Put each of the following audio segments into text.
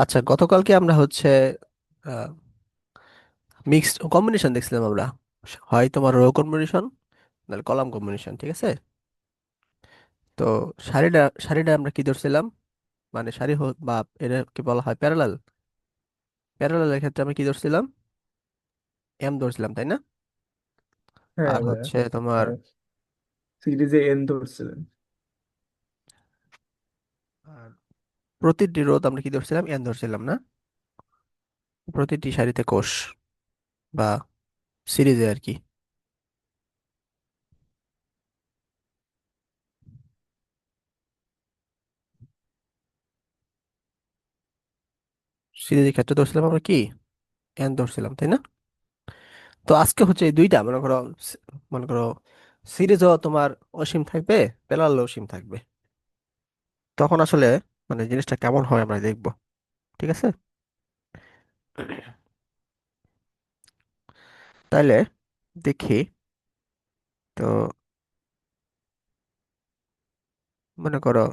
আচ্ছা, গতকালকে আমরা হচ্ছে মিক্সড কম্বিনেশন দেখছিলাম আমরা। হয় তোমার রো কম্বিনেশন, নাহলে কলাম কম্বিনেশন, ঠিক আছে? তো সারিটা সারিটা আমরা কি ধরছিলাম? মানে সারি বা এটা কি বলা হয়, প্যারালাল। প্যারালালের ক্ষেত্রে আমরা কি ধরছিলাম? এম ধরছিলাম, তাই না? হ্যাঁ আর ভাইয়া। হচ্ছে তোমার আর সিরিজে এন ধরছিলেন। আর প্রতিটি রোধ আমরা কি ধরছিলাম? এন ধরছিলাম না? প্রতিটি সারিতে কোষ বা সিরিজে আর কি। সিরিজের ক্ষেত্রে ধরছিলাম আমরা কি? এন ধরছিলাম, তাই না? তো আজকে হচ্ছে এই দুইটা মনে করো, মনে করো সিরিজও তোমার অসীম থাকবে, প্যারালাল অসীম থাকবে। তখন আসলে মানে জিনিসটা কেমন হয় আমরা দেখবো, ঠিক আছে? তাইলে দেখি। তো মনে করো,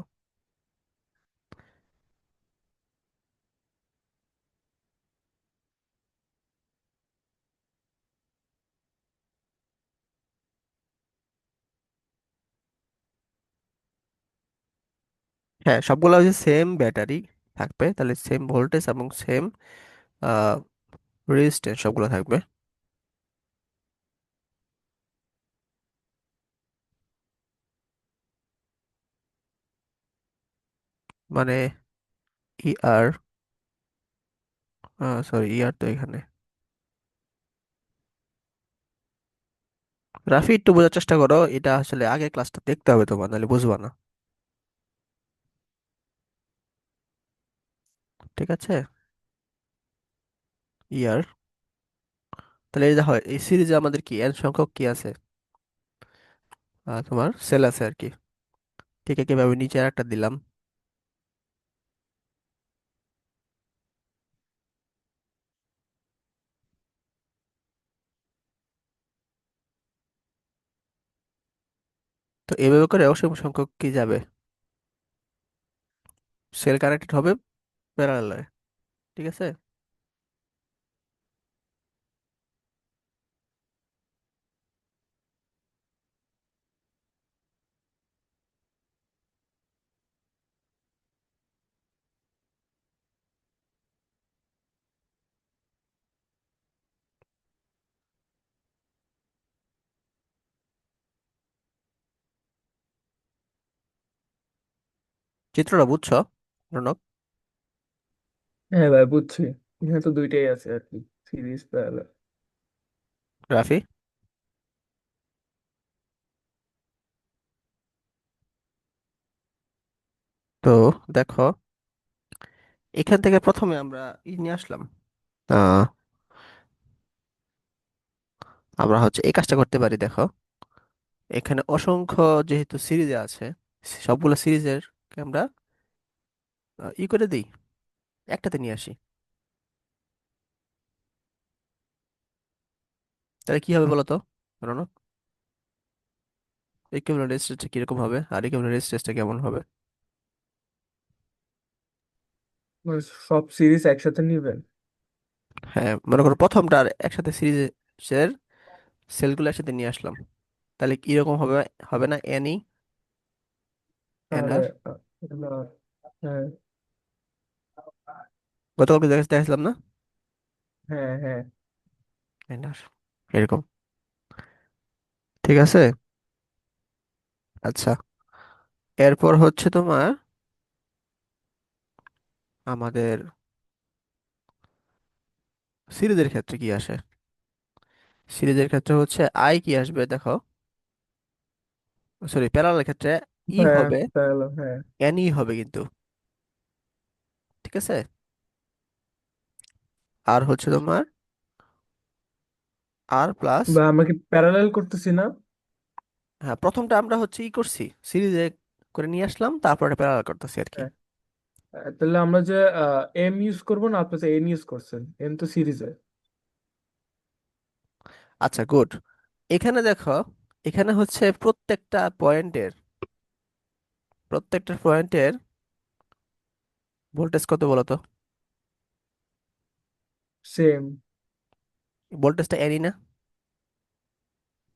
হ্যাঁ, সবগুলো হচ্ছে সেম ব্যাটারি থাকবে, তাহলে সেম ভোল্টেজ এবং সেম রেজিস্ট্যান্স সবগুলো থাকবে। মানে আর, সরি, আর তো এখানে রাফি একটু বোঝার চেষ্টা করো, এটা আসলে আগের ক্লাসটা দেখতে হবে তোমার, নাহলে বুঝবা না। ঠিক আছে? ইয়ার, তাহলে এই দেখো, এই সিরিজে আমাদের কি এন সংখ্যক কি আছে? তোমার সেল আছে আর কি। ঠিক একইভাবে নিচে আর একটা দিলাম। তো এভাবে করে অসীম সংখ্যক কি যাবে, সেল কানেক্টেড হবে প্যারালালে। ঠিক আছে? চিত্রটা বুঝছো, রনক? হ্যাঁ ভাই, বুঝছি। এখানে তো দুইটাই আছে আর কি, সিরিজ প্যারালাল। রাফি, তো দেখো, এখান থেকে প্রথমে আমরা নিয়ে আসলাম। আহ আমরা হচ্ছে এই কাজটা করতে পারি, দেখো। এখানে অসংখ্য যেহেতু সিরিজে আছে, সবগুলো সিরিজের আমরা করে দিই, একটাতে নিয়ে আসি। তাহলে কি হবে বলো তো, রনক? ইকুইভ্যালেন্ট রেজিস্ট্যান্সটা কিরকম হবে আর ইকুইভ্যালেন্ট রেজিস্ট্যান্সটা কেমন হবে? মানে সব সিরিজ একসাথে নিবেন? হ্যাঁ, মনে করো প্রথমটা আর একসাথে সিরিজের সেলগুলো একসাথে নিয়ে আসলাম, তাহলে কিরকম হবে? হবে না এনই, এন আর আর? হ্যাঁ গতকালকে দেখাচ্ছিলাম না, হ্যাঁ হ্যাঁ। এন আর এরকম। ঠিক আছে? আচ্ছা, এরপর হচ্ছে তোমার আমাদের সিরিজের ক্ষেত্রে কি আসে? সিরিজের ক্ষেত্রে হচ্ছে আই কি আসবে দেখো, সরি, প্যারালালের ক্ষেত্রে ই হ্যাঁ হবে, প্যারালাল, হ্যাঁ। এন ই হবে কিন্তু। ঠিক আছে? আর হচ্ছে তোমার আর প্লাস, বা আমরা কি প্যারালাল করতেছি না? হ্যাঁ, প্রথমটা আমরা হচ্ছে করছি, সিরিজে করে নিয়ে আসলাম, তারপর এটা প্যারালাল করতেছি আর কি। হ্যাঁ। তাহলে আমরা যে এম ইউজ করবো না, আপনি তো এন ইউজ করছেন, এন তো সিরিজে। আচ্ছা, গুড। এখানে দেখো, এখানে হচ্ছে প্রত্যেকটা পয়েন্টের ভোল্টেজ কত বলো তো? সেম। ভোল্টেজটা এনই না,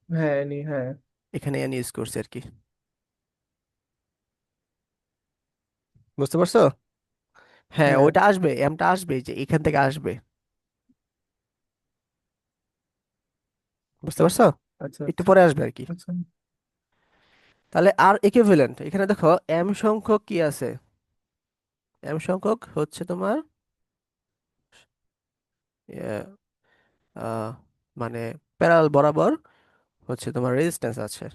হ্যাঁ নি হ্যাঁ। এখানে এন ইউজ করছি আর কি। বুঝতে পারছো? হ্যাঁ, হ্যাঁ। ওইটা আসবে, এমটা আসবে, যে এখান থেকে আসবে। বুঝতে পারছো? আচ্ছা একটু আচ্ছা পরে আসবে আর কি। আচ্ছা। তাহলে আর ইকুইভ্যালেন্ট এখানে দেখো, এম সংখ্যক কি আছে, এম সংখ্যক হচ্ছে তোমার আহ, আহ, মানে প্যারালাল বরাবর হচ্ছে তোমার রেজিস্ট্যান্স আছে।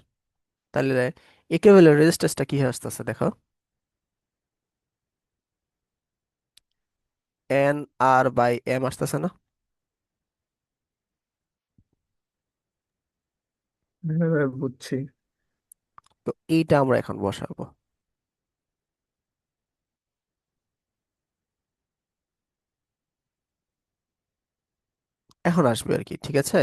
তাহলে ইকুইভ্যালেন্ট রেজিস্ট্যান্সটা কি আসতেছে দেখো, এন আর বাই এম আসতেছে না? হ্যাঁ হ্যাঁ, বুঝছি। তো এইটা আমরা এখন বসাবো। এখন আসবে আর কি, ঠিক আছে।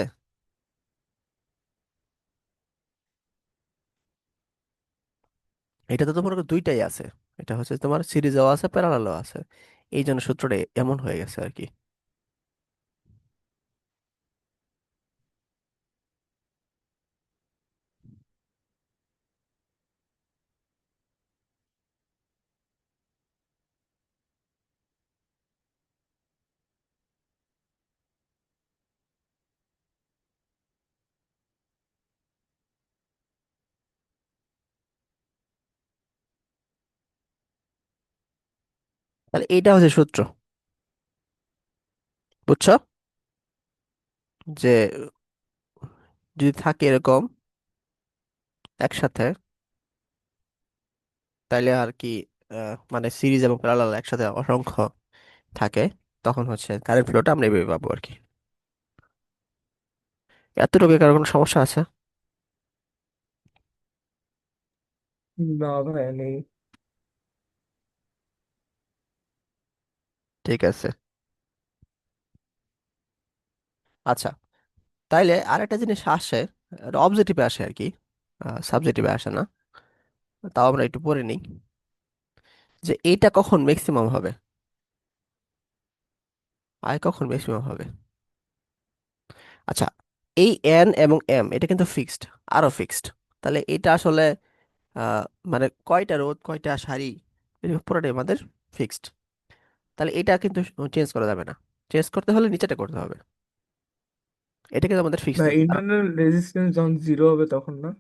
এটা তো তোমার দুইটাই আছে, এটা হচ্ছে তোমার সিরিজও আছে প্যারালালও আছে, এই জন্য সূত্রটা এমন হয়ে গেছে আর কি। তাহলে এইটা হচ্ছে সূত্র, বুঝছো? যে যদি থাকে এরকম একসাথে, তাইলে আর কি মানে সিরিজ এবং প্যারালাল একসাথে অসংখ্য থাকে, তখন হচ্ছে কারেন্ট ফ্লোটা আমরা এইভাবে পাবো আর কি। এতটুকু কারো কোনো সমস্যা আছে? না ভাই নেই। ঠিক আছে। আচ্ছা, তাইলে আরেকটা জিনিস আসে, অবজেক্টিভে আসে আর কি, সাবজেক্টিভে আসে না। তাও আমরা একটু পড়ে নিই, যে এইটা কখন ম্যাক্সিমাম হবে, আয় কখন ম্যাক্সিমাম হবে। আচ্ছা, এই এন এবং এম এটা কিন্তু ফিক্সড, আরো ফিক্সড। তাহলে এটা আসলে মানে কয়টা রোধ কয়টা সারি, এটা পুরোটাই আমাদের ফিক্সড। তাহলে এটা কিন্তু চেঞ্জ করা যাবে না, চেঞ্জ করতে হলে নিচেটা করতে হবে। এটা কিন্তু আমাদের ফিক্সড ভাই না, কারণ ইন্টারনাল রেজিস্ট্যান্স যখন জিরো হবে তখন না?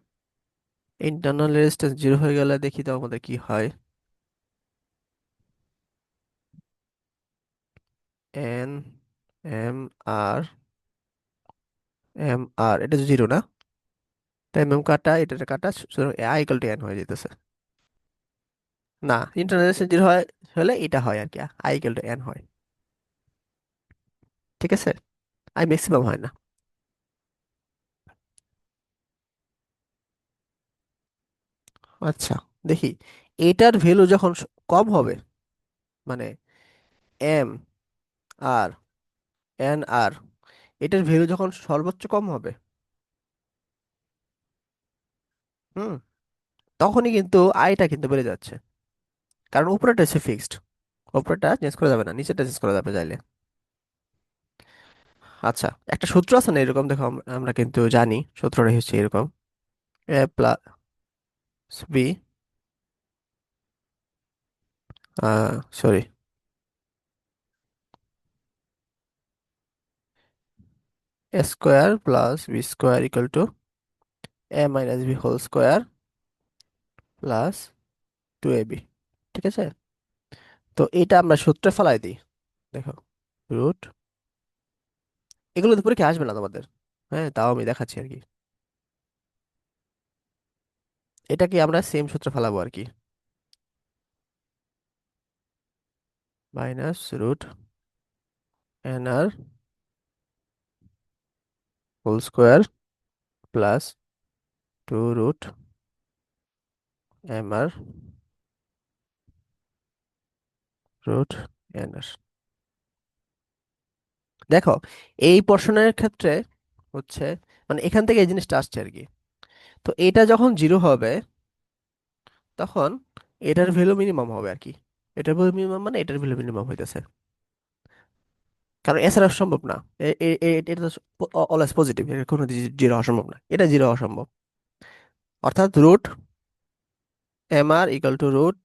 ইন্টারনাল রেজিস্ট্যান্স জিরো হয়ে গেলে দেখি তো আমাদের কি হয়। এন এম আর এম আর এটা জিরো না, তাই এম এম কাটা এটা কাটা, সুতরাং আই ইকুয়াল টু এন হয়ে যেতেছে। না, ইন্টারনাল রেজিস্ট্যান্স জিরো হয়, হলে এটা হয় আর কি, আই ইকুয়াল টু এন হয়। ঠিক আছে, আই ম্যাক্সিমাম হয় না। আচ্ছা, দেখি এটার ভ্যালু যখন কম হবে, মানে এম আর এন আর, এটার ভ্যালু যখন সর্বোচ্চ কম হবে, হুম, তখনই কিন্তু আয়টা কিন্তু বেড়ে যাচ্ছে, কারণ উপরেটা হচ্ছে ফিক্সড, উপরেটা চেঞ্জ করা যাবে না, নিচেটা চেঞ্জ করা যাবে চাইলে। আচ্ছা, একটা সূত্র আছে না এরকম, দেখো আমরা কিন্তু জানি সূত্রটা হচ্ছে এরকম, A plus B, sorry, A square plus B square equal to A minus B whole square plus two A B. ঠিক আছে, তো এটা আমরা সূত্রে ফেলাই দিই, দেখো রুট, এগুলো তো পরীক্ষা আসবে না তোমাদের, হ্যাঁ তাও আমি দেখাচ্ছি আর কি। এটাকে আমরা সেম সূত্রে ফেলাবো আর কি, minus root N R whole square plus two root M R root N R. দেখো, এই পোর্শনের ক্ষেত্রে হচ্ছে, মানে এখান থেকে এই জিনিসটা আসছে আর কি। তো এটা যখন জিরো হবে, তখন এটার ভ্যালু মিনিমাম হবে আর কি, এটার ভ্যালু মিনিমাম মানে এটার ভ্যালু মিনিমাম হইতেছে। কারণ এছাড়া সম্ভব না। এটা তো অলওয়েজ পজিটিভ, এটা কোনো জিরো হওয়া সম্ভব না, এটা জিরো হওয়া সম্ভব। অর্থাৎ root M R equal to root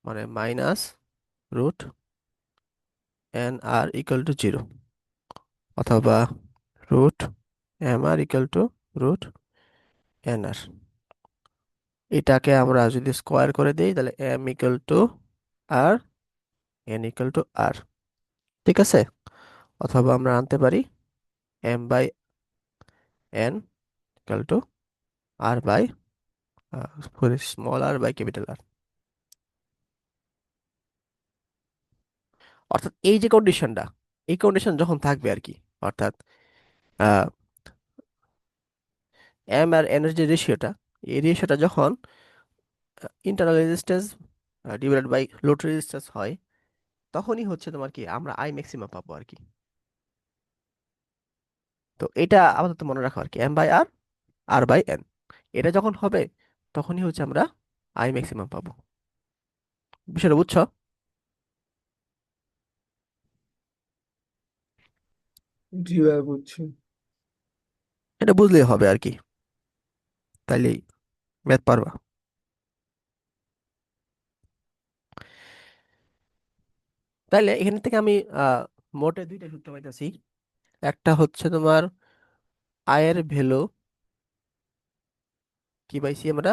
মানে minus root N R equal to zero, অথবা root M R equal to root N R. এটাকে আমরা যদি স্কোয়ার করে দিই তাহলে M equal to R, N equal to R. ঠিক আছে। অথবা আমরা আনতে পারি M by N equal to R by small R by capital R. অর্থাৎ এই যে কন্ডিশনটা, এই কন্ডিশন যখন থাকবে আর কি, অর্থাৎ এম আর এন এর যে রেশিওটা, এই রেশিওটা যখন internal resistance divided by load resistance হয়, তখনই হচ্ছে তোমার কি আমরা আই ম্যাক্সিমাম পাবো আর কি। তো এটা আপাতত মনে রাখো আর কি, M by R, R by N, এটা যখন হবে তখনই হচ্ছে আমরা আই ম্যাক্সিমাম পাবো। বিষয়টা বুঝছো? জি ভাই, বুঝছি। এটা বুঝলেই হবে আর কি, তাইলেই ম্যাথ পারবা। তাইলে এখান থেকে আমি মোটে দুইটা সূত্র পাইতেছি। একটা হচ্ছে তোমার আয়ের ভ্যালু কি পাইছি আমরা,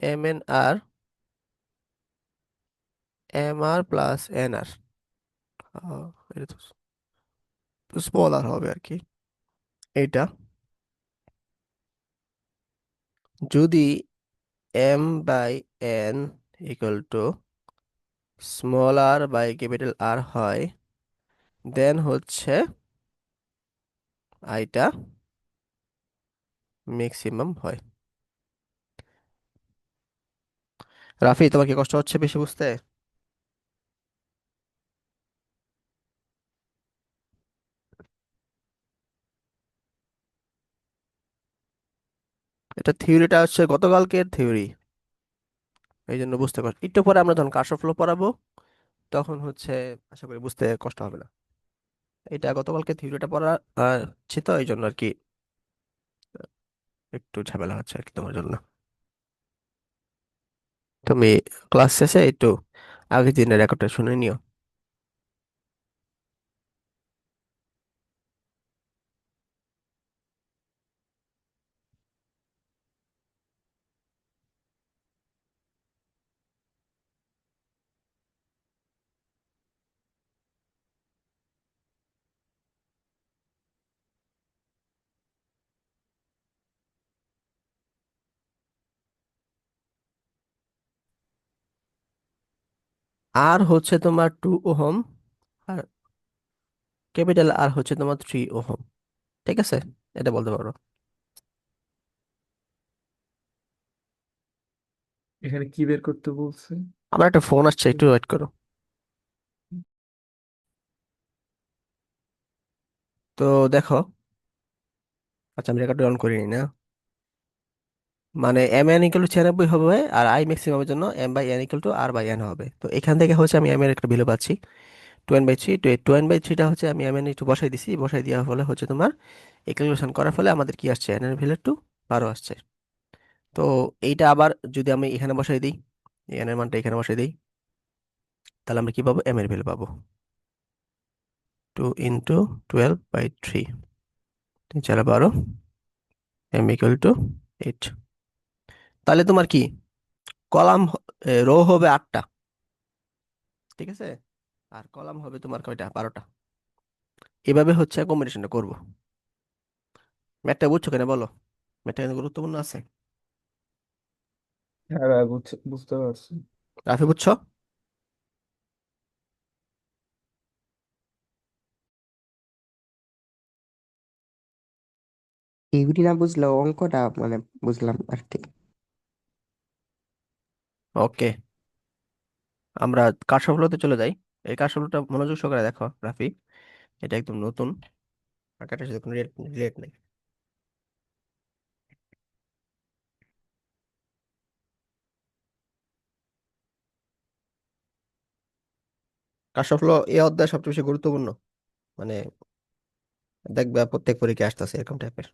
M N R, M R plus N R, এটা তো স্মল আর হবে আর কি। এইটা যদি M by N equal to small R by capital R হয়, দেন হচ্ছে আইটা ম্যাক্সিমাম হয়। রাফি, তোমার কি কষ্ট হচ্ছে বেশি বুঝতে? এটা থিওরিটা হচ্ছে গতকালকের থিওরি, এই জন্য বুঝতে পারছি। একটু পরে আমরা যখন কার্শফ ল পড়াবো তখন হচ্ছে আশা করি বুঝতে কষ্ট হবে না। এটা গতকালকে থিওরিটা পড়া ছি তো, এই জন্য আর কি একটু ঝামেলা হচ্ছে আর কি তোমার জন্য। তুমি ক্লাস শেষে একটু আগের দিনের রেকর্ডটা শুনে নিও। আর হচ্ছে তোমার 2 ওহম, আর ক্যাপিটাল আর হচ্ছে তোমার 3 ওহম। ঠিক আছে, এটা বলতে পারো। এখানে কি বের করতে বলছে? আমার একটা ফোন আসছে, একটু ওয়েট করো। তো দেখো, আচ্ছা আমি রেকর্ড অন করিনি না। মানে এম এন ইকুয়াল টু 96 হবে, আর আই ম্যাক্সিমামের জন্য M by N equal to R by N হবে। তো এখান থেকে হচ্ছে আমি এম এর একটা ভ্যালু পাচ্ছি 2n/3। তো এই 2n/3টা হচ্ছে আমি এম এন একটু বসাই দিছি, বসাই দেওয়ার ফলে হচ্ছে তোমার এই ক্যালকুলেশন করার ফলে আমাদের কি আসছে, এন এর ভ্যালু একটু 12 আসছে। তো এইটা আবার যদি আমি এখানে বসাই দিই, এন এর মানটা এখানে বসাই দিই, তাহলে আমরা কি পাবো, এম এর ভ্যালু পাবো 2 × 12/3, 3 × 12, এম ইকুয়াল টু 8। তাহলে তোমার কি কলাম, রো হবে 8টা, ঠিক আছে, আর কলাম হবে তোমার কয়টা, 12টা। এভাবে হচ্ছে কম্বিনেশনটা করব। ম্যাথটা বুঝছো কেন বলো, ম্যাথটা কিন্তু গুরুত্বপূর্ণ আছে। হ্যাঁ ভাই, বুঝতে পারছি। রাফি বুঝছো? থিওরি না বুঝলেও অঙ্কটা মানে বুঝলাম আর কি। ওকে, আমরা কার সফলতে চলে যাই। এই কার সফলটা মনোযোগ সহকারে দেখো রাফি, এটা একদম নতুন, আঁকাটার সাথে কোনো রিলেট নেই। কার্শফ ল এই অধ্যায় সবচেয়ে বেশি গুরুত্বপূর্ণ, মানে দেখবা প্রত্যেক পরীক্ষায় আসতেছে এরকম টাইপের।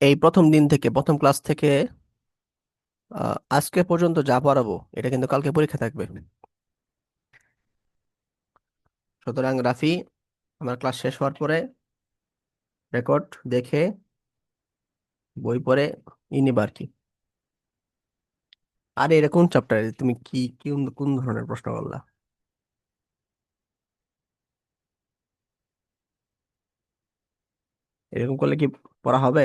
এই প্রথম দিন থেকে, প্রথম ক্লাস থেকে আজকে পর্যন্ত যা পড়াবো এটা কিন্তু কালকে পরীক্ষা থাকবে। সুতরাং রাফি, আমার ক্লাস শেষ হওয়ার পরে রেকর্ড দেখে বই পড়ে নিবা আর কি। আরে এটা কোন চ্যাপ্টারে তুমি কি কোন কোন ধরনের প্রশ্ন করলা? এরকম করলে কি পড়া হবে?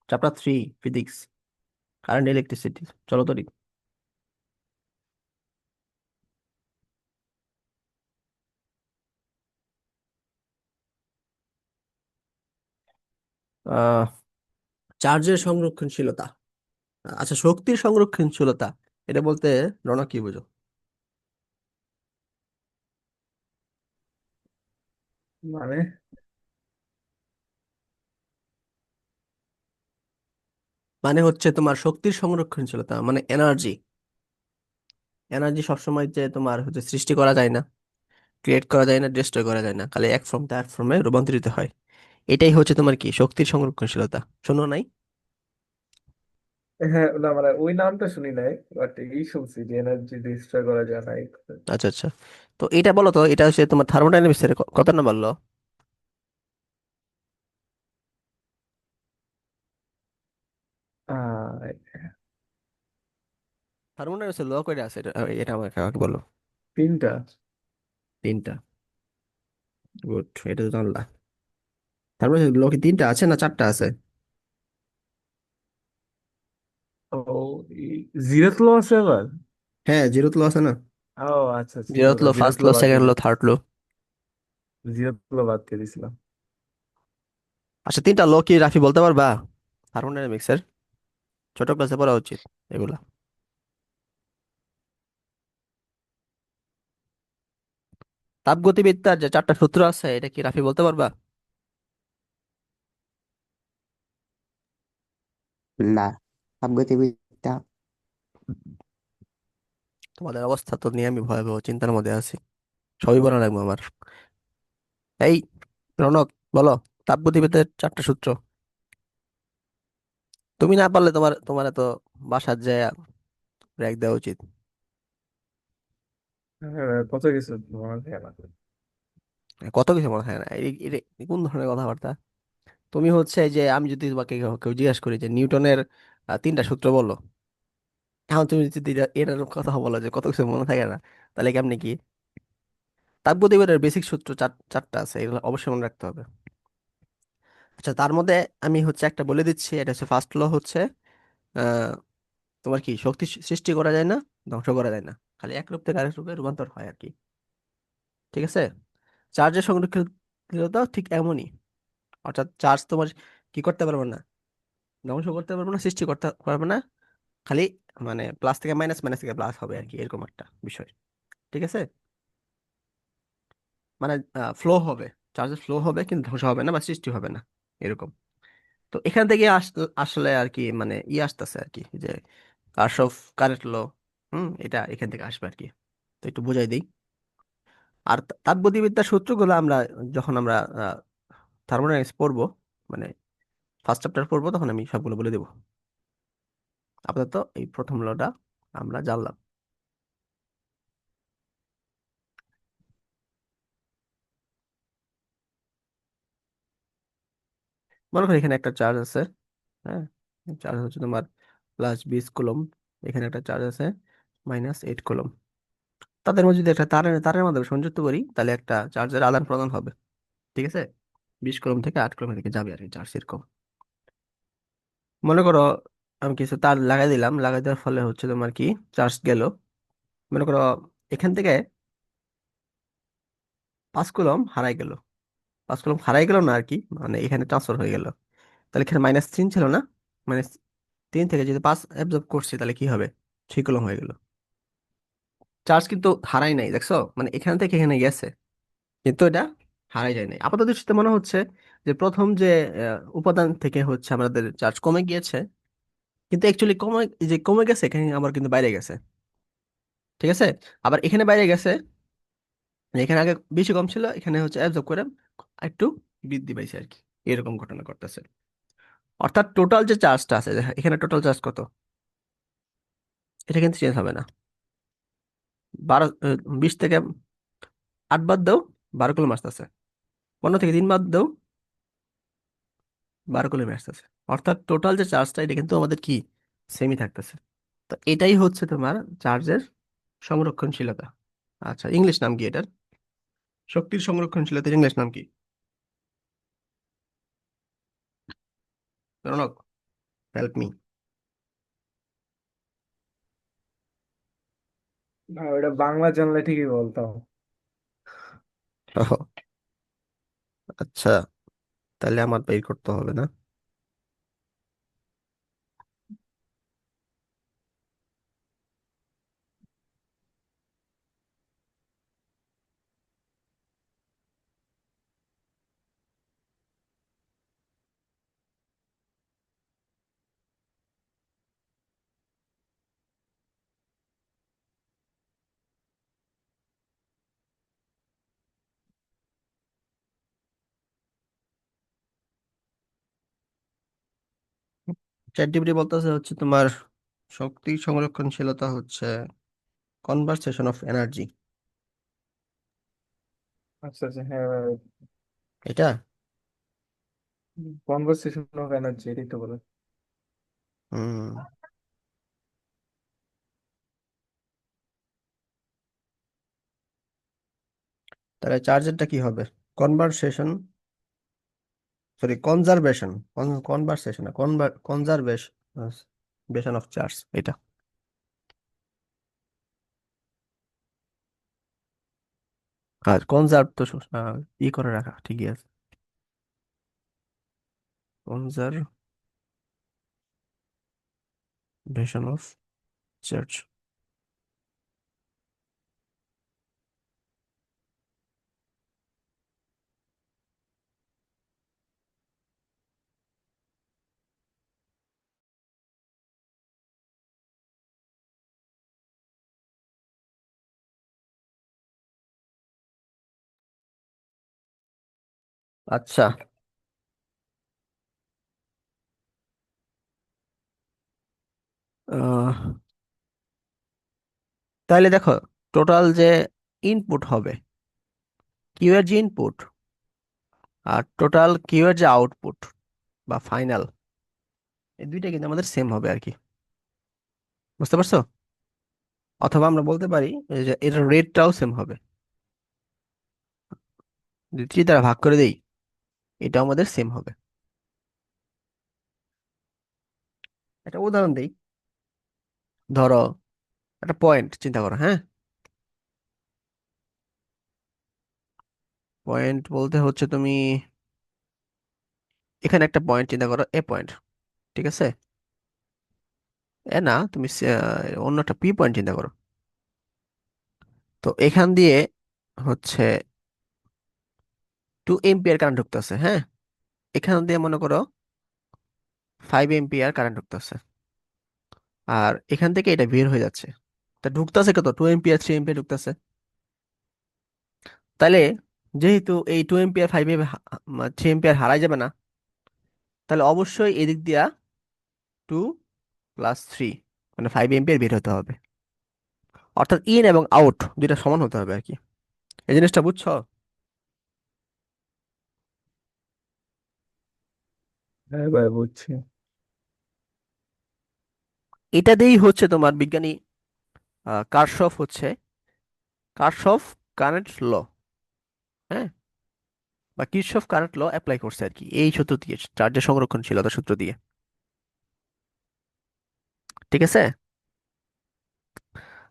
Chapter 3, physics, current electricity. চলো তো। আহ চার্জের সংরক্ষণশীলতা, আচ্ছা শক্তির সংরক্ষণশীলতা, এটা বলতে রণা কি বোঝো? মানে মানে হচ্ছে তোমার শক্তির সংরক্ষণশীলতা মানে এনার্জি। এনার্জি সবসময় যে তোমার হচ্ছে সৃষ্টি করা যায় না, ক্রিয়েট করা যায় না, ডিস্ট্রয় করা যায় না, খালি এক ফর্ম থেকে আরেক ফর্মে রূপান্তরিত হয়। এটাই হচ্ছে তোমার কি শক্তির সংরক্ষণশীলতা, শোনো নাই? হ্যাঁ, না মানে ওই নামটা শুনি নাই, বাট এই শুনছি যে এনার্জি ডিস্ট্রয় করা যায় না। আচ্ছা আচ্ছা, তো এটা বলো তো, এটা হচ্ছে তোমার থার্মোডাইনামিক্স এর কত নাম্বার ল? আহ থার্মোডাইনামিক্স এর ল কয়টা আছে, এটা এটা আমাকে আমাকে বলো। তিনটা। 3টা। গুড, এটা তো জানলা। থার্মোডাইনামিক্স ল কি 3টা আছে না 4টা আছে? ও, জিরোথ লো আছে আবার? হ্যাঁ, জিরোথ ল আছে না। ও আচ্ছা, ছিল জিরোথ না, ল, জিরোথ ফার্স্ট লো ল, বাদ দিয়ে সেকেন্ড ল, দিছি। থার্ড ল। জিরোথ লো বাদ দিয়ে দিছিলাম। আচ্ছা 3টা ল কি রাফি বলতে পারবা থার্মোডাইনামিক্স এর? ছোট ক্লাসে পড়া উচিত এগুলা। তাপগতিবিদ্যার যে 4টা সূত্র আছে এটা কি রাফি বলতে পারবা? না, তাপগতিবিদ্যা। তোমাদের অবস্থা তো নিয়ে আমি ভয়াবহ চিন্তার মধ্যে আছি, সবই বলা লাগবে আমার। এই রনক, বলো তাপগতিবিদ্যার 4টা সূত্র। তুমি না পারলে তোমার তোমার তো বাসার যায় ব্রেক দেওয়া উচিত। হ্যাঁ, কত কিছু মনে থাকে না। কত কিছু মনে হয় না, কোন ধরনের কথাবার্তা? তুমি হচ্ছে এই যে আমি যদি তোমাকে কেউ কেউ জিজ্ঞাসা করি যে নিউটনের 3টা সূত্র বলো, এখন তুমি যদি এটার কথা বলো যে কত কিছু মনে থাকে না, তাহলে কেমনি কি? তাপগতিবিদ্যার বেসিক সূত্র 4টা আছে, এগুলো অবশ্যই মনে রাখতে হবে। আচ্ছা তার মধ্যে আমি হচ্ছে একটা বলে দিচ্ছি, এটা হচ্ছে ফার্স্ট ল হচ্ছে আহ তোমার কি শক্তি সৃষ্টি করা যায় না, ধ্বংস করা যায় না, খালি এক রূপ থেকে আরেক রূপে রূপান্তর হয় আর কি। ঠিক আছে। চার্জের সংরক্ষণশীলতা ঠিক এমনই, অর্থাৎ চার্জ তোমার কি করতে পারবে না, ধ্বংস করতে পারবে না, সৃষ্টি করতে পারবে না, খালি মানে প্লাস থেকে মাইনাস, মাইনাস থেকে প্লাস হবে আর কি, এরকম একটা বিষয়। ঠিক আছে। মানে ফ্লো হবে, চার্জের ফ্লো হবে কিন্তু ধ্বংস হবে না বা সৃষ্টি হবে না, এরকম। তো এখান থেকে আসলে আর কি মানে আসতেছে আর কি যে কার্শফ কারেন্ট ল। এটা এখান থেকে আসবে আর কি। তো একটু বুঝাই দিই। আর তাপগতিবিদ্যার সূত্রগুলো আমরা যখন আমরা থার্মোডাইনামিক্স পড়বো, মানে ফার্স্ট চ্যাপ্টার পড়বো, তখন আমি সবগুলো বলে দেবো। আপাতত এই প্রথম লটা আমরা জানলাম। মনে করি এখানে একটা চার্জ আছে, হ্যাঁ, চার্জ হচ্ছে তোমার +20 কুলম, এখানে একটা চার্জ আছে -8 কুলম। তাদের মধ্যে যদি একটা তারের তারের মাধ্যমে সংযুক্ত করি তাহলে একটা চার্জের আদান প্রদান হবে। ঠিক আছে, 20 কুলম থেকে 8 কুলম থেকে যাবে আর কি চার্জ এরকম। মনে করো আমি কিছু তার লাগাই দিলাম, লাগাই দেওয়ার ফলে হচ্ছে তোমার কি চার্জ গেল। মনে করো এখান থেকে 5 কুলম হারাই গেল, 5 কুলম হারাই গেল না আর কি, মানে এখানে ট্রান্সফার হয়ে গেল। তাহলে এখানে -3 ছিল না, -3 থেকে যদি 5 অ্যাবজর্ব করছি তাহলে কি হবে, 6 কুলম হয়ে গেল। চার্জ কিন্তু হারাই নাই, দেখছো? মানে এখান থেকে এখানে গেছে, কিন্তু এটা হারাই যায় নাই। আপাতত দৃষ্টিতে মনে হচ্ছে যে প্রথম যে উপাদান থেকে হচ্ছে আমাদের চার্জ কমে গিয়েছে, কিন্তু অ্যাকচুয়ালি কমে গেছে এখানে আবার কিন্তু বাইরে গেছে। ঠিক আছে, আবার এখানে বাইরে গেছে, এখানে আগে বেশি কম ছিল, এখানে হচ্ছে অ্যাবজর্ব করে একটু বৃদ্ধি পাইছে আর কি। এরকম ঘটনা ঘটতেছে। অর্থাৎ টোটাল যে চার্জটা আছে, এখানে টোটাল চার্জ কত, এটা কিন্তু চেঞ্জ হবে না। 20 থেকে 8 বাদ দাও, 12 কুলম্ব আসতেছে। 15 থেকে 3 বাদ দাও, 12 কুলম্ব আসতেছে। অর্থাৎ টোটাল যে চার্জটা, এটা কিন্তু আমাদের কি সেমই থাকতেছে। তো এটাই হচ্ছে তোমার চার্জের সংরক্ষণশীলতা। আচ্ছা, ইংলিশ নাম কি এটার? শক্তির সংরক্ষণশীলতার ইংলিশ নাম কি? Ronak, help me. না, ওটা বাংলা জানলে ঠিকই বলতাম। আচ্ছা, তাহলে আমার বের করতে হবে না। চ্যাট জিপিটি বলতেছে হচ্ছে তোমার শক্তি সংরক্ষণশীলতা হচ্ছে কনভারসেশন অফ এনার্জি। আচ্ছা আচ্ছা, হ্যাঁ। এটা কনভারসেশন অফ এনার্জি, এটাই তো বলে। হুম, তাহলে চার্জেরটা কি হবে? কনভারসেশন, সরি কনজারভেশন, কনভারসেশন না, কনজারভেশন অফ চার্জ এটা। আর কনজার্ভ তো ই করে রাখা, ঠিকই আছে। Conservation of charge. আচ্ছা, আহ, তাহলে দেখো, টোটাল যে ইনপুট হবে, কিউ এর যে ইনপুট, আর টোটাল কিউ এর যে আউটপুট বা ফাইনাল, এই দুইটা কিন্তু আমাদের সেম হবে আর কি। বুঝতে পারছো? অথবা আমরা বলতে পারি যে এর রেটটাও সেম হবে। যদি 3 দ্বারা ভাগ করে দেই, এটা আমাদের সেম হবে। একটা উদাহরণ দেই। ধরো একটা পয়েন্ট চিন্তা করো, হ্যাঁ। পয়েন্ট বলতে হচ্ছে তুমি এখানে একটা পয়েন্ট চিন্তা করো, এ পয়েন্ট। ঠিক আছে, এ না, তুমি অন্য একটা পি পয়েন্ট চিন্তা করো। তো এখান দিয়ে হচ্ছে 2 এম্পিয়ার কারেন্ট ঢুকতেছে, হ্যাঁ। এখান দিয়ে মনে করো 5 এম্পিয়ার কারেন্ট ঢুকতেছে, আর এখান থেকে এটা বের হয়ে যাচ্ছে। তা ঢুকতেছে কত? 2 এম্পিয়ার, 3 এম্পিয়ার ঢুকতেছে। তাহলে যেহেতু এই 2 এম্পিয়ার 5 এম্পিয়ার 3 এম্পিয়ার হারাই যাবে না, তাহলে অবশ্যই এদিক দিয়া 2 + 3 মানে 5 এম্পিয়ার বের হতে হবে। অর্থাৎ ইন এবং আউট দুইটা সমান হতে হবে আর কি। এই জিনিসটা বুঝছো? হ্যাঁ ভাই, বুঝছি। এটা দিয়েই হচ্ছে তোমার বিজ্ঞানী কার্শফ হচ্ছে কার্শফ কারেন্ট ল, হ্যাঁ, বা কির্শফ কারেন্ট ল অ্যাপ্লাই করছে আর কি, এই সূত্র দিয়ে, চার্জের সংরক্ষণশীলতা সূত্র দিয়ে। ঠিক আছে,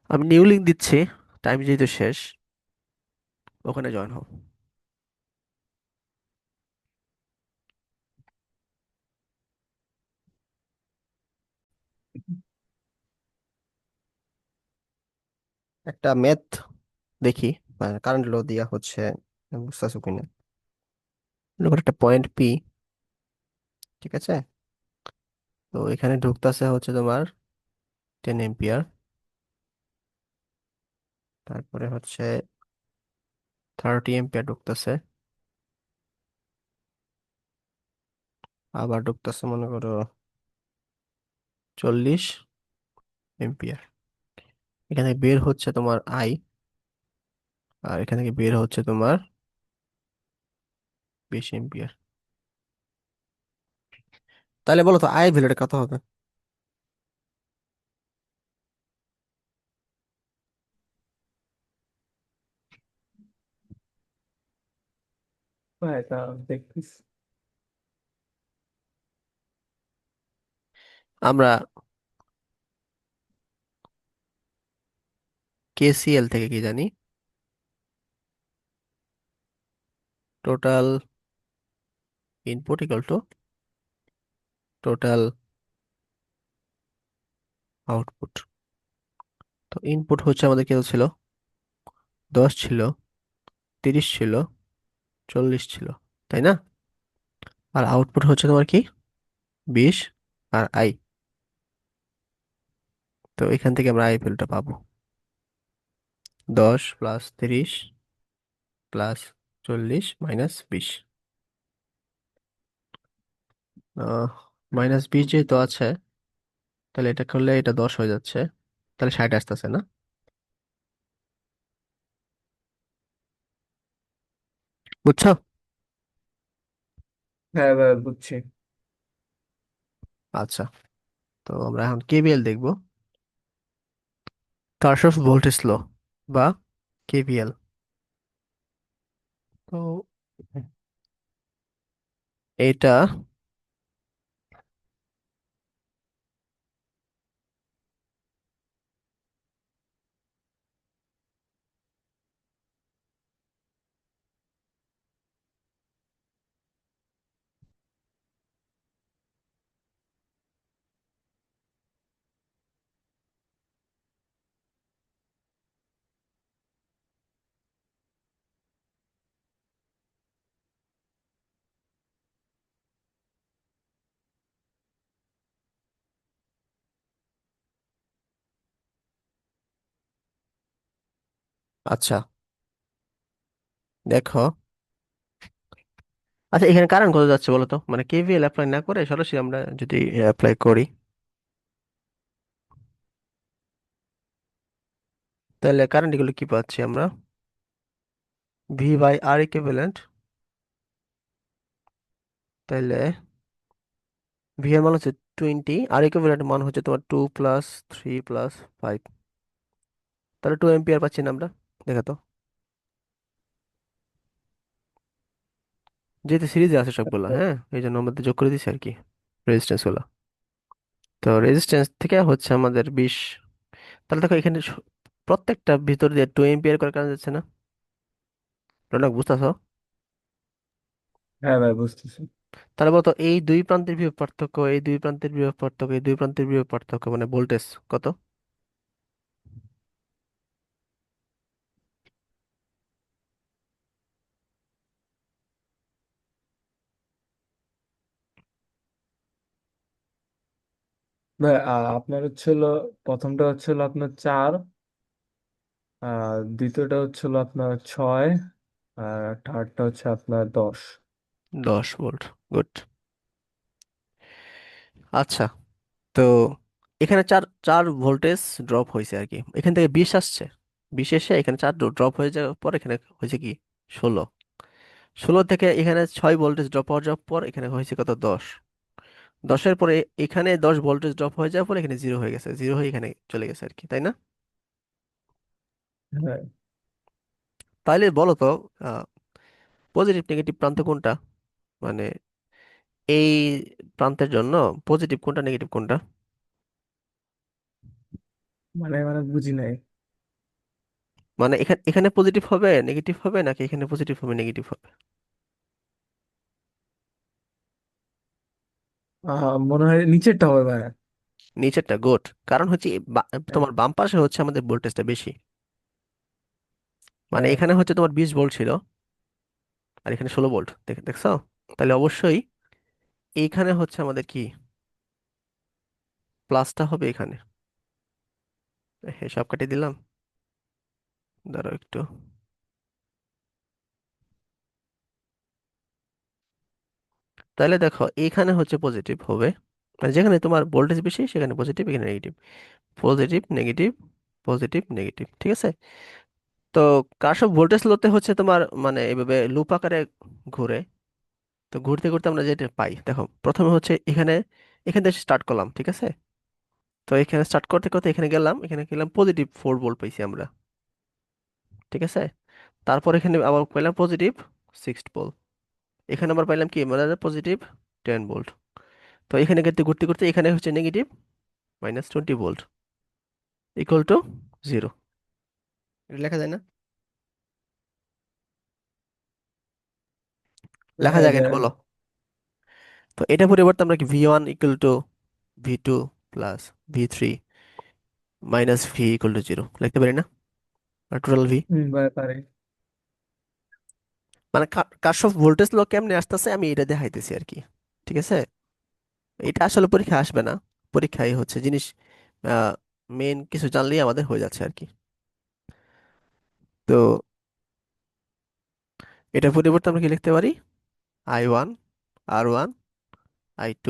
আমি নিউ লিঙ্ক দিচ্ছি, টাইম যেহেতু শেষ, ওখানে জয়েন হও। একটা ম্যাথ দেখি, কারেন্ট ল দিয়া হচ্ছে, বুঝতেছো কিনা। মনে করো একটা পয়েন্ট পি, ঠিক আছে। তো এখানে ঢুকতেছে হচ্ছে তোমার 10 এম্পিয়ার, তারপরে হচ্ছে 30 এম্পিয়ার ঢুকতেছে, আবার ঢুকতেছে মনে করো 40 এম্পিয়ার। এখানে বের হচ্ছে তোমার আই, আর এখান থেকে বের হচ্ছে তোমার 20 এম্পিয়ার। তাহলে বলো তো আই ভ্যালুটা কত হবে? ভাই তা দেখতেছি। আমরা কেসিএল থেকে কি জানি, total input equal to total output. তো ইনপুট হচ্ছে আমাদের কত ছিল? 10 ছিল, 30 ছিল, 40 ছিল, তাই না? আর আউটপুট হচ্ছে তোমার কি? 20 আর আই। তো এখান থেকে আমরা আই ভ্যালুটা পাবো 10 + 30 + 40 - 20। -20 যেহেতু আছে, তাহলে এটা করলে এটা 10 হয়ে যাচ্ছে, তাহলে 60 আসতেছে না? বুঝছো? হ্যাঁ ভাই বুঝছি। আচ্ছা, তো আমরা এখন কেভিএল দেখবো, কারশফ ভোল্টেজ ল বা কেভিএল। তো এটা আচ্ছা, দেখো, আচ্ছা এখানে কারেন্ট কত যাচ্ছে বলো তো, মানে কেভিএল অ্যাপ্লাই না করে সরাসরি আমরা যদি অ্যাপ্লাই করি, তাহলে কারেন্ট এগুলো কি পাচ্ছি আমরা? V/R ইকুইভ্যালেন্ট, তাহলে ভি এর মান হচ্ছে 20, আর ইকুইভ্যালেন্ট মান হচ্ছে তোমার 2 + 3 + 5, তাহলে 2 এম্পিয়ার পাচ্ছি না আমরা। দেখো তো, যেহেতু সিরিজে আছে সবগুলো, হ্যাঁ, এই জন্য আমাদের যোগ করে দিচ্ছি আর কি রেজিস্ট্যান্স গুলো। তো রেজিস্ট্যান্স থেকে হচ্ছে আমাদের 20, তাহলে দেখো এখানে প্রত্যেকটা ভিতর দিয়ে 2 এম্পিয়ার করে কারেন্ট যাচ্ছে না? রনক বুঝতেছো? হ্যাঁ ভাই বুঝতেছি। তাহলে বলতো এই দুই প্রান্তের বিভব পার্থক্য, এই দুই প্রান্তের বিভব পার্থক্য, এই দুই প্রান্তের বিভব পার্থক্য মানে ভোল্টেজ কত? ভাই আপনার হচ্ছিল, প্রথমটা হচ্ছিল আপনার 4, দ্বিতীয়টা হচ্ছিল আপনার 6, আর থার্ডটা হচ্ছে আপনার 10। 10 ভোল্ট, গুড। আচ্ছা, তো এখানে চার চার ভোল্টেজ ড্রপ হয়েছে আর কি, এখান থেকে 20 আসছে, 20 এসে এখানে 4 ড্রপ হয়ে যাওয়ার পর এখানে হয়েছে কি 16, 16 থেকে এখানে 6 ভোল্টেজ ড্রপ হওয়ার যাওয়ার পর এখানে হয়েছে কত 10, 10-এর পরে এখানে 10 ভোল্টেজ ড্রপ হয়ে যাওয়ার পর এখানে 0 হয়ে গেছে, 0 হয়ে এখানে চলে গেছে আর কি, তাই না? হ্যাঁ তাইলে বলো তো পজিটিভ নেগেটিভ প্রান্ত কোনটা, মানে এই প্রান্তের জন্য পজিটিভ কোনটা নেগেটিভ কোনটা? মানে মানে বুঝি নাই। মানে এখানে এখানে পজিটিভ হবে নেগেটিভ হবে, নাকি এখানে পজিটিভ হবে নেগেটিভ হবে? মনে হয় নিচেরটা হবে ভাই। নিচেরটা গুড, কারণ হচ্ছে হ্যাঁ তোমার বাম পাশে হচ্ছে আমাদের ভোল্টেজটা বেশি, মানে হ্যাঁ। এখানে হচ্ছে তোমার 20 ভোল্ট ছিল আর এখানে 16 ভোল্ট, দেখছো? তাহলে অবশ্যই এইখানে হচ্ছে আমাদের কি প্লাসটা হবে এখানে। সব কাটিয়ে দিলাম, ধরো একটু। তাহলে দেখো এইখানে হচ্ছে পজিটিভ হবে, মানে যেখানে তোমার ভোল্টেজ বেশি সেখানে পজিটিভ, এখানে negative, positive negative, positive negative, ঠিক আছে? তো কার্শফ ভোল্টেজ লোতে হচ্ছে তোমার মানে এইভাবে লুপ আকারে ঘুরে। তো ঘুরতে ঘুরতে আমরা যেটা পাই দেখো, প্রথমে হচ্ছে এখানে, এখান থেকে স্টার্ট করলাম, ঠিক আছে? তো এখানে স্টার্ট করতে করতে এখানে গেলাম, এখানে গেলাম +4 ভোল্ট পাইছি আমরা, ঠিক আছে? তারপর এখানে আবার পাইলাম +6 ভোল্ট, এখানে আবার পাইলাম কি মানে +10 ভোল্ট। তো এখানে ঘুরতে ঘুরতে ঘুরতে এখানে হচ্ছে -20 ভোল্ট ইকুয়াল টু 0। এটা লেখা যায় না? লেখা হ্যাঁ যায় কেন যায়। বলো? তো এটা পরিবর্তে আমরা কি V1 equal to V2 plus V3 minus V equal to 0 লিখতে পারি না? আর টোটাল V, পারে। মানে কার্শফ ভোল্টেজ ল কেমনে আসতেছে আমি এটা দেখাইতেছি আর কি, ঠিক আছে? এটা আসলে পরীক্ষা আসবে না, পরীক্ষায় হচ্ছে জিনিস মেইন কিছু জানলেই আমাদের হয়ে যাচ্ছে আর কি। তো এটার পরিবর্তে আমরা কি লিখতে পারি? I1 R1 I2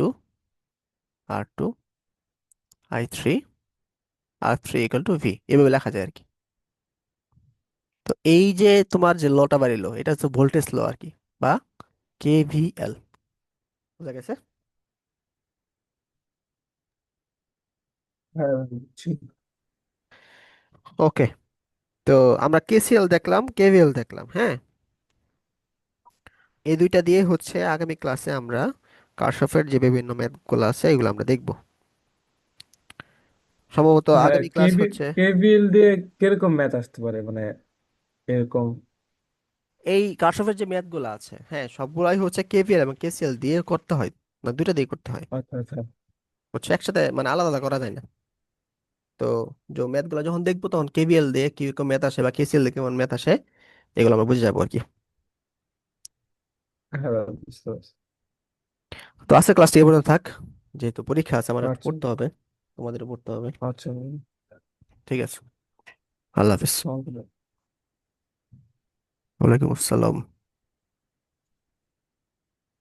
R2 I3 R3 equal to V, এভাবে লেখা যায় আর কি। তো এই যে তোমার যে লটা বাড়িলো এটা হচ্ছে ভোল্টেজ ল আর কি, বা KVL, বুঝা গেছে? হ্যাঁ বুঝছি। ওকে। তো আমরা KCL দেখলাম, KVL দেখলাম, হ্যাঁ। এই দুইটা দিয়ে হচ্ছে আগামী ক্লাসে আমরা কার্শফের যে বিভিন্ন ম্যাথগুলো আছে এগুলো আমরা দেখব। সম্ভবত হ্যাঁ আগামী ক্লাস হচ্ছে কেভিএল দিয়ে কিরকম ম্যাথ আসতে পারে, মানে এরকম? এই কার্শফের যে ম্যাথগুলো আছে, হ্যাঁ, সবগুলাই হচ্ছে KVL এবং KCL দিয়ে করতে হয়, না দুইটা দিয়ে করতে হয়, আচ্ছা আচ্ছা। হচ্ছে একসাথে মানে আলাদা আলাদা করা যায় না। তো যে ম্যাথগুলো যখন দেখবো তখন KVL দিয়ে কিরকম ম্যাথ আসে বা KCL দিয়ে কেমন ম্যাথ আসে এগুলো আমরা বুঝে যাবো আর কি। হ্যাঁ বুঝতে পারছি। তো আজকে ক্লাসটি এই পর্যন্ত থাক, যেহেতু পরীক্ষা আছে আমার একটু আচ্ছা পড়তে হবে, তোমাদেরও পড়তে হবে। আচ্ছা। ঠিক আছে, আল্লাহ হাফিজ। আসসালামু আলাইকুম। ওয়ালাইকুম আসসালাম।